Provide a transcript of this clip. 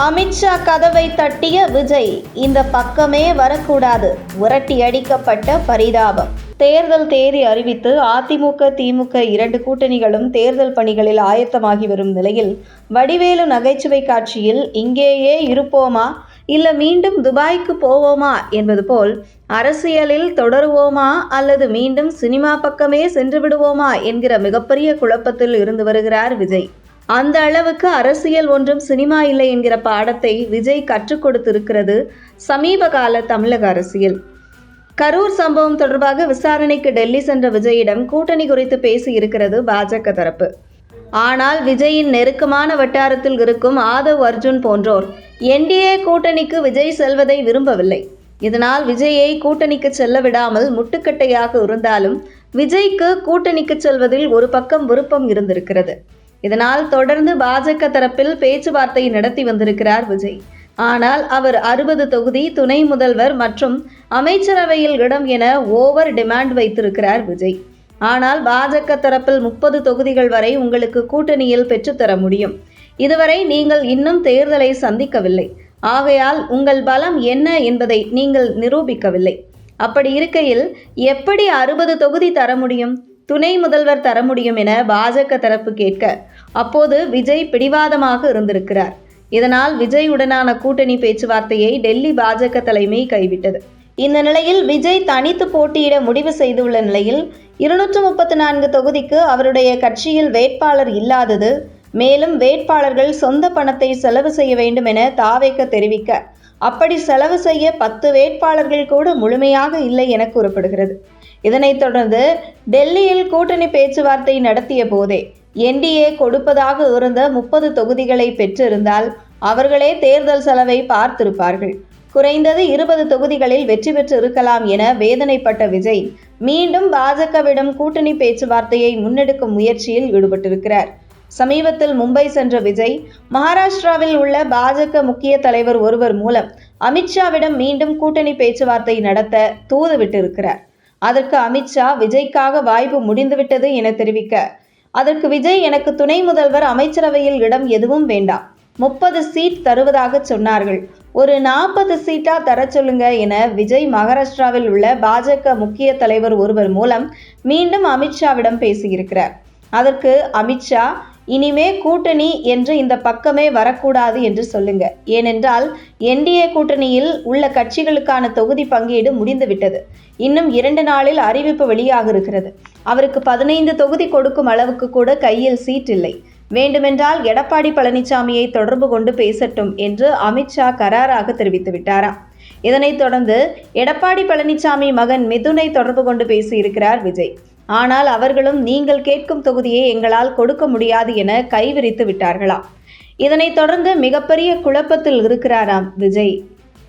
அமித்ஷா கதவை தட்டிய விஜய், இந்த பக்கமே வரக்கூடாது, விரட்டி அடிக்கப்பட்ட பரிதாபம். தேர்தல் தேதி அறிவித்து அதிமுக திமுக இரண்டு கூட்டணிகளும் தேர்தல் பணிகளில் ஆயத்தமாகி வரும் நிலையில் வடிவேலு நகைச்சுவை காட்சியில் இங்கேயே இருப்போமா இல்ல மீண்டும் துபாய்க்கு போவோமா என்பது போல் அரசியலில் தொடருவோமா அல்லது மீண்டும் சினிமா பக்கமே சென்று விடுவோமா என்கிற மிகப்பெரிய குழப்பத்தில் இருந்து வருகிறார் விஜய். அந்த அளவுக்கு அரசியல் ஒன்றும் சினிமா இல்லை என்கிற பாடத்தை விஜய் கற்றுக் கொடுத்திருக்கிறது சமீப கால தமிழக அரசியல். கரூர் சம்பவம் தொடர்பாக விசாரணைக்கு டெல்லி சென்ற விஜயிடம் கூட்டணி குறித்து பேசி இருக்கிறது பாஜக தரப்பு. ஆனால் விஜயின் நெருக்கமான வட்டாரத்தில் இருக்கும் ஆதவ் அர்ஜுன் போன்றோர் என்டிஏ கூட்டணிக்கு விஜய் செல்வதை விரும்பவில்லை. இதனால் விஜயை கூட்டணிக்கு செல்ல விடாமல் முட்டுக்கட்டையாக இருந்தாலும் விஜய்க்கு கூட்டணிக்கு செல்வதில் ஒரு பக்கம் விருப்பம் இருந்திருக்கிறது. இதனால் தொடர்ந்து பாஜக தரப்பில் பேச்சுவார்த்தை நடத்தி வந்திருக்கிறார் விஜய். ஆனால் அவர் 60 தொகுதி, துணை முதல்வர் மற்றும் அமைச்சரவையில் இடம் என ஓவர் டிமாண்ட் வைத்திருக்கிறார் விஜய். ஆனால் பாஜக தரப்பில் 30 தொகுதிகள் வரை உங்களுக்கு கூட்டணியில் பெற்றுத்தர முடியும். இதுவரை நீங்கள் இன்னும் தேர்தலை சந்திக்கவில்லை. ஆகையால் உங்கள் பலம் என்ன என்பதை நீங்கள் நிரூபிக்கவில்லை. அப்படி இருக்கையில் எப்படி 60 தொகுதி தர முடியும், துணை முதல்வர் தர முடியும் என பாஜக தரப்பு கேட்க அப்போது விஜய் பிடிவாதமாக இருந்திருக்கிறார். இதனால் விஜயுடனான கூட்டணி பேச்சுவார்த்தையை டெல்லி பாஜக தலைமை கைவிட்டது. இந்த நிலையில் விஜய் தனித்து போட்டியிட முடிவு செய்துள்ள நிலையில் 234 தொகுதிக்கு அவருடைய கட்சியில் வேட்பாளர் இல்லாதது, மேலும் வேட்பாளர்கள் சொந்த பணத்தை செலவு செய்ய வேண்டும் என தாவேக தெரிவிக்க, அப்படி செலவு செய்ய 10 வேட்பாளர்கள் கூட முழுமையாக இல்லை என கூறப்படுகிறது. இதனைத் தொடர்ந்து டெல்லியில் கூட்டணி பேச்சுவார்த்தை நடத்திய போதே என்டிஏ கொடுப்பதாக இருந்த 30 தொகுதிகளை பெற்றிருந்தால் அவர்களே தேர்தல் செலவை பார்த்திருப்பார்கள். குறைந்தது 20 தொகுதிகளில் வெற்றி பெற்று இருக்கலாம் என வேதனைப்பட்ட விஜய் மீண்டும் பாஜகவிடம் கூட்டணி பேச்சுவார்த்தையை முன்னெடுக்கும் முயற்சியில் ஈடுபட்டிருக்கிறார். சமீபத்தில் மும்பை சென்ற விஜய் மகாராஷ்டிராவில் உள்ள பாஜக முக்கிய தலைவர் ஒருவர் மூலம் அமித்ஷாவிடம் மீண்டும் கூட்டணி பேச்சுவார்த்தை நடத்த தூது விட்டிருக்கிறார். அதற்கு அமித்ஷா விஜய்க்காக வாய்ப்பு முடிந்துவிட்டது என தெரிவிக்க, அதற்கு விஜய் எனக்கு துணை முதல்வர் அமைச்சரவையில் இடம் எதுவும் வேண்டாம், 30 சீட் தருவதாக சொன்னார்கள், ஒரு 40 சீட்டா தர சொல்லுங்க என விஜய் மகாராஷ்டிராவில் உள்ள பாஜக முக்கிய தலைவர் ஒருவர் மூலம் மீண்டும் அமித்ஷாவிடம் பேசியிருக்கிறார். அதற்கு அமித்ஷா, இனிமே கூட்டணி என்று இந்த பக்கமே வரக்கூடாது என்று சொல்லுங்க, ஏனென்றால் என்டிஏ கூட்டணியில் உள்ள கட்சிகளுக்கான தொகுதி பங்கீடு முடிந்துவிட்டது, இன்னும் 2 நாளில் அறிவிப்பு வெளியாக இருக்கிறது, அவருக்கு 15 தொகுதி கொடுக்கும் அளவுக்கு கூட கையில் சீட் இல்லை, வேண்டுமென்றால் எடப்பாடி பழனிசாமியை தொடர்பு கொண்டு பேசட்டும் என்று அமித்ஷா கராராக தெரிவித்து விட்டாராம். இதனைத் தொடர்ந்து எடப்பாடி பழனிசாமி மகன் மிதுனை தொடர்பு கொண்டு பேசியிருக்கிறார் விஜய். ஆனால் அவர்களும் நீங்கள் கேட்கும் தொகுதியை எங்களால் கொடுக்க முடியாது என கைவிரித்து விட்டார்களாம். இதனைத் தொடர்ந்து மிகப்பெரிய குழப்பத்தில் இருக்கிறாராம் விஜய்.